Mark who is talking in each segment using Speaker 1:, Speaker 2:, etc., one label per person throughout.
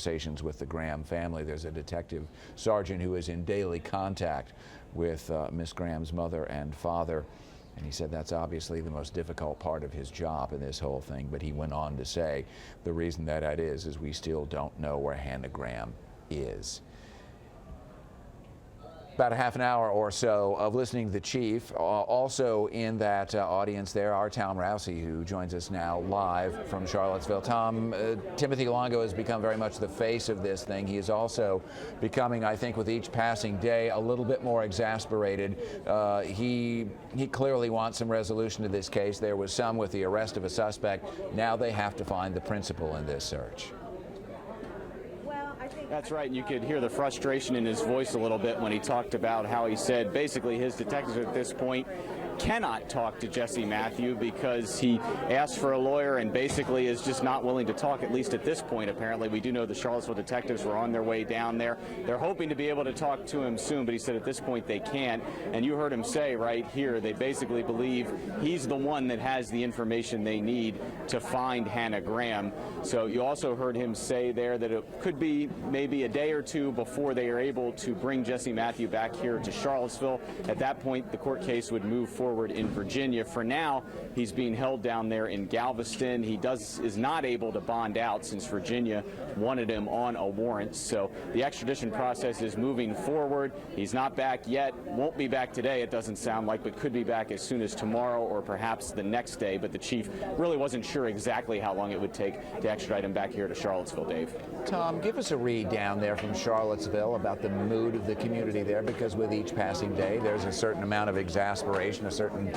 Speaker 1: conversations with the Graham family. There's a detective sergeant who is in daily contact with Miss Graham's mother and father, and he said that's obviously the most difficult part of his job in this whole thing. But he went on to say the reason that is we still don't know where Hannah Graham is. About a half an hour or so of listening to the chief. Also in that audience there are Tom Rousey, who joins us now live from Charlottesville. Tom, Timothy Longo has become very much the face of this thing. He is also becoming, I think, with each passing day, a little bit more exasperated. He clearly wants some resolution to this case. There was some with the arrest of a suspect. Now they have to find the principal in this search.
Speaker 2: That's right, and you could hear the frustration in his voice a little bit when he talked about how he said basically his detectives at this point cannot talk to Jesse Matthew because he asked for a lawyer and basically is just not willing to talk, at least at this point. Apparently, we do know the Charlottesville detectives were on their way down there. They're hoping to be able to talk to him soon, but he said at this point they can't. And you heard him say right here, they basically believe he's the one that has the information they need to find Hannah Graham. So you also heard him say there that it could be maybe a day or two before they are able to bring Jesse Matthew back here to Charlottesville. At that point, the court case would move forward in Virginia. For now, he's being held down there in Galveston. He is not able to bond out since Virginia wanted him on a warrant. So the extradition process is moving forward. He's not back yet. Won't be back today, it doesn't sound like, but could be back as soon as tomorrow or perhaps the next day. But the chief really wasn't sure exactly how long it would take to extradite him back here to Charlottesville, Dave.
Speaker 1: Tom, give us a read down there from Charlottesville about the mood of the community there, because with each passing day there's a certain amount of exasperation, a certain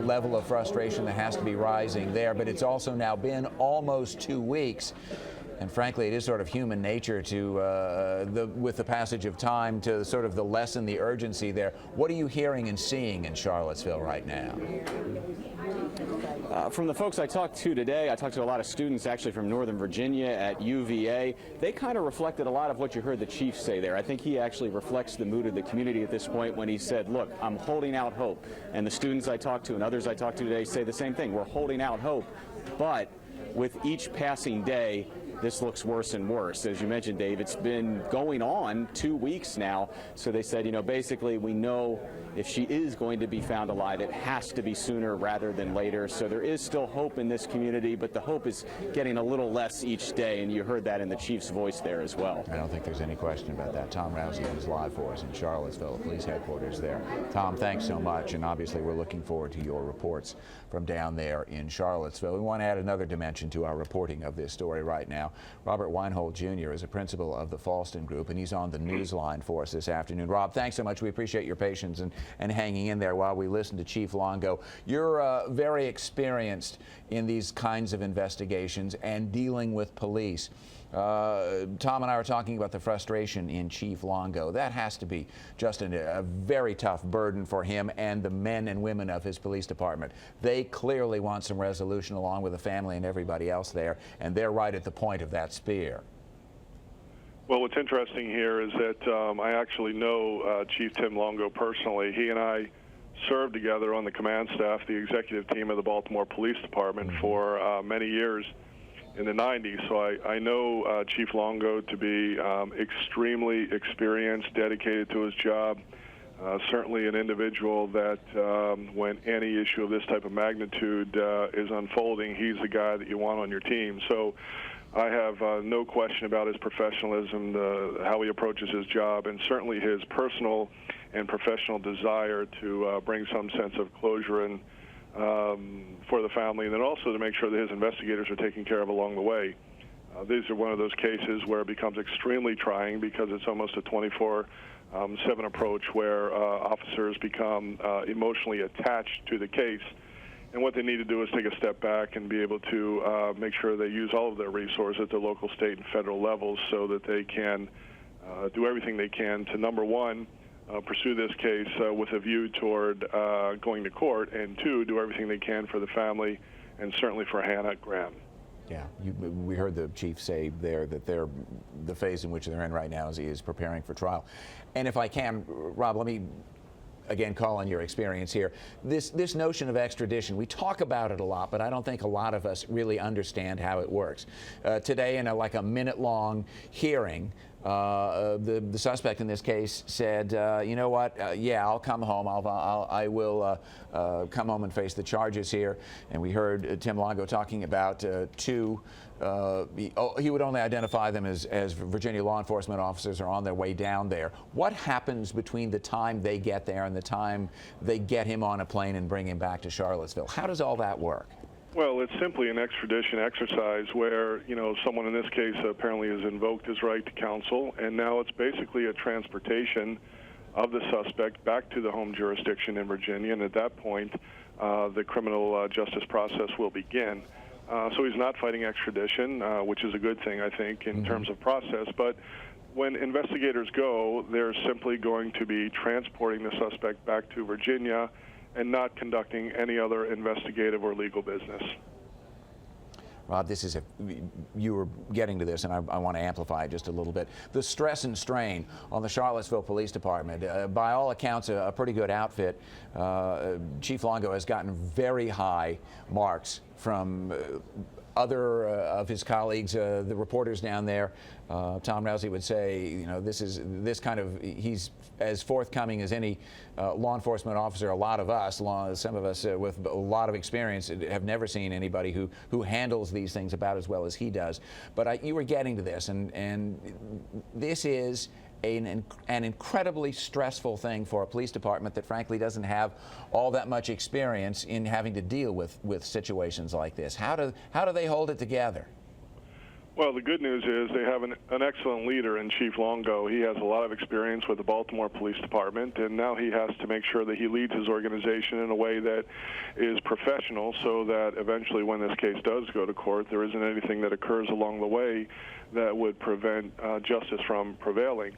Speaker 1: level of frustration that has to be rising there. But it's also now been almost 2 weeks. And frankly, it is sort of human nature to, with the passage of time, to sort of lessen the urgency there. What are you hearing and seeing in Charlottesville right now?
Speaker 2: From the folks I talked to today, I talked to a lot of students actually from Northern Virginia at UVA. They kind of reflected a lot of what you heard the chief say there. I think he actually reflects the mood of the community at this point when he said, look, I'm holding out hope. And the students I talked to and others I talked to today say the same thing. We're holding out hope. But with each passing day, this looks worse and worse. As you mentioned, Dave, it's been going on 2 weeks now. So they said, you know, basically we know if she is going to be found alive, it has to be sooner rather than later. So there is still hope in this community, but the hope is getting a little less each day, and you heard that in the chief's voice there as well.
Speaker 1: I don't think there's any question about that. Tom Rousey is live for us in Charlottesville, police headquarters there. Tom, thanks so much, and obviously we're looking forward to your reports from down there in Charlottesville. We want to add another dimension to our reporting of this story right now. Robert Weinhold Jr. is a principal of the Falston Group, and he's on the news line for us this afternoon. Rob, thanks so much. We appreciate your patience and hanging in there while we listen to Chief Longo. You're very experienced in these kinds of investigations and dealing with police. Tom and I were talking about the frustration in Chief Longo. That has to be just a very tough burden for him and the men and women of his police department. They clearly want some resolution along with the family and everybody else there, and they're right at the point of that spear.
Speaker 3: Well, what's interesting here is that I actually know Chief Tim Longo personally. He and I served together on the command staff, the executive team of the Baltimore Police Department for many years in the 90s. So I know Chief Longo to be extremely experienced, dedicated to his job, certainly an individual that when any issue of this type of magnitude is unfolding, he's the guy that you want on your team. So I have no question about his professionalism, how he approaches his job, and certainly his personal and professional desire to bring some sense of closure and for the family, and then also to make sure that his investigators are taken care of along the way. These are one of those cases where it becomes extremely trying because it's almost a 24/7 approach where officers become emotionally attached to the case. And what they need to do is take a step back and be able to make sure they use all of their resources at the local, state, and federal levels so that they can do everything they can to, number one, pursue this case with a view toward going to court, and two, do everything they can for the family and certainly for Hannah Graham.
Speaker 1: Yeah, we heard the chief say there that the phase in which they're in right now is preparing for trial. And if I can, Rob, let me again, call on your experience here. This notion of extradition, we talk about it a lot, but I don't think a lot of us really understand how it works. Today, in like a minute-long hearing, the suspect in this case said, you know what, yeah, I'll come home. I will come home and face the charges here. And we heard Tim Longo talking about two. He would only identify them as Virginia law enforcement officers are on their way down there. What happens between the time they get there and the time they get him on a plane and bring him back to Charlottesville? How does all that work?
Speaker 3: Well, it's simply an extradition exercise where, someone in this case apparently has invoked his right to counsel, and now it's basically a transportation of the suspect back to the home jurisdiction in Virginia, and at that point, the criminal justice process will begin. So he's not fighting extradition, which is a good thing, I think, in terms of process. But when investigators go, they're simply going to be transporting the suspect back to Virginia and not conducting any other investigative or legal business.
Speaker 1: Rob, you were getting to this, and I want to amplify it just a little bit. The stress and strain on the Charlottesville Police Department, by all accounts, a pretty good outfit. Chief Longo has gotten very high marks from other of his colleagues, the reporters down there. Tom Rousey would say, he's as forthcoming as any law enforcement officer. A lot of us, some of us with a lot of experience, have never seen anybody who handles these things about as well as he does. But you were getting to this, and this is an incredibly stressful thing for a police department that frankly doesn't have all that much experience in having to deal with situations like this. How do they hold it together?
Speaker 3: Well, the good news is they have an excellent leader in Chief Longo. He has a lot of experience with the Baltimore Police Department, and now he has to make sure that he leads his organization in a way that is professional so that eventually when this case does go to court, there isn't anything that occurs along the way that would prevent justice from prevailing.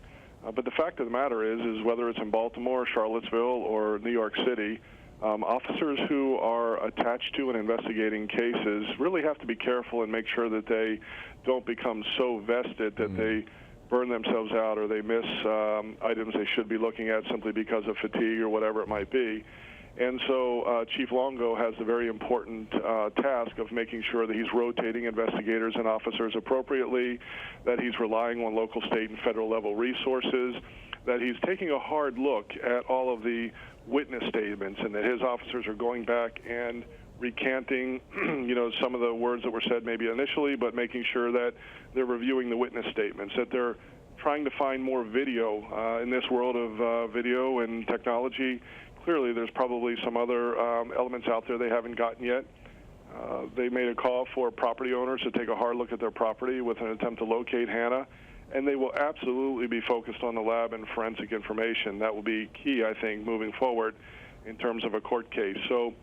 Speaker 3: But the fact of the matter is whether it's in Baltimore, Charlottesville, or New York City, officers who are attached to and investigating cases really have to be careful and make sure that they don't become so vested that they burn themselves out or they miss items they should be looking at simply because of fatigue or whatever it might be. And so Chief Longo has the very important task of making sure that he's rotating investigators and officers appropriately, that he's relying on local, state, and federal level resources, that he's taking a hard look at all of the witness statements, and that his officers are going back and recanting, some of the words that were said maybe initially, but making sure that they're reviewing the witness statements, that they're trying to find more video in this world of video and technology. Clearly, there's probably some other elements out there they haven't gotten yet. They made a call for property owners to take a hard look at their property with an attempt to locate Hannah, and they will absolutely be focused on the lab and forensic information. That will be key, I think, moving forward in terms of a court case. So,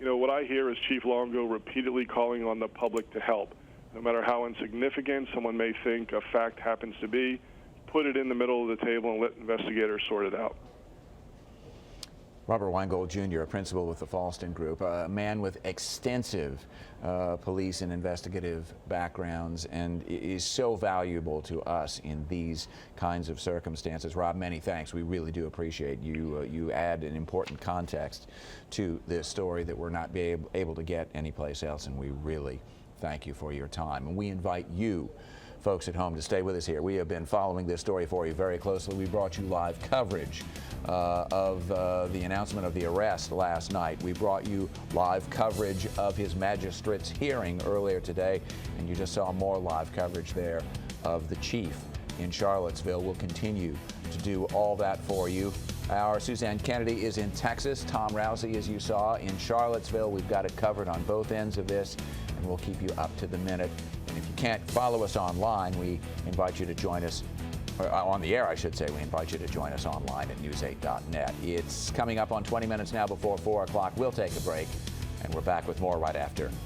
Speaker 3: what I hear is Chief Longo repeatedly calling on the public to help. No matter how insignificant someone may think a fact happens to be, put it in the middle of the table and let investigators sort it out.
Speaker 1: Robert Weingold, Jr., a principal with the Falston Group, a man with extensive police and investigative backgrounds, and is so valuable to us in these kinds of circumstances. Rob, many thanks. We really do appreciate you. You add an important context to this story that we're not able to get anyplace else, and we really thank you for your time. And we invite you, folks at home, to stay with us here. We have been following this story for you very closely. We brought you live coverage of the announcement of the arrest last night. We brought you live coverage of his magistrate's hearing earlier today, and you just saw more live coverage there of the chief in Charlottesville. We'll continue to do all that for you. Our Suzanne Kennedy is in Texas. Tom Rousey, as you saw, in Charlottesville. We've got it covered on both ends of this, and we'll keep you up to the minute. And if you can't follow us online, we invite you to join us, or on the air, I should say. We invite you to join us online at news8.net. It's coming up on 20 minutes now before 4 o'clock. We'll take a break, and we're back with more right after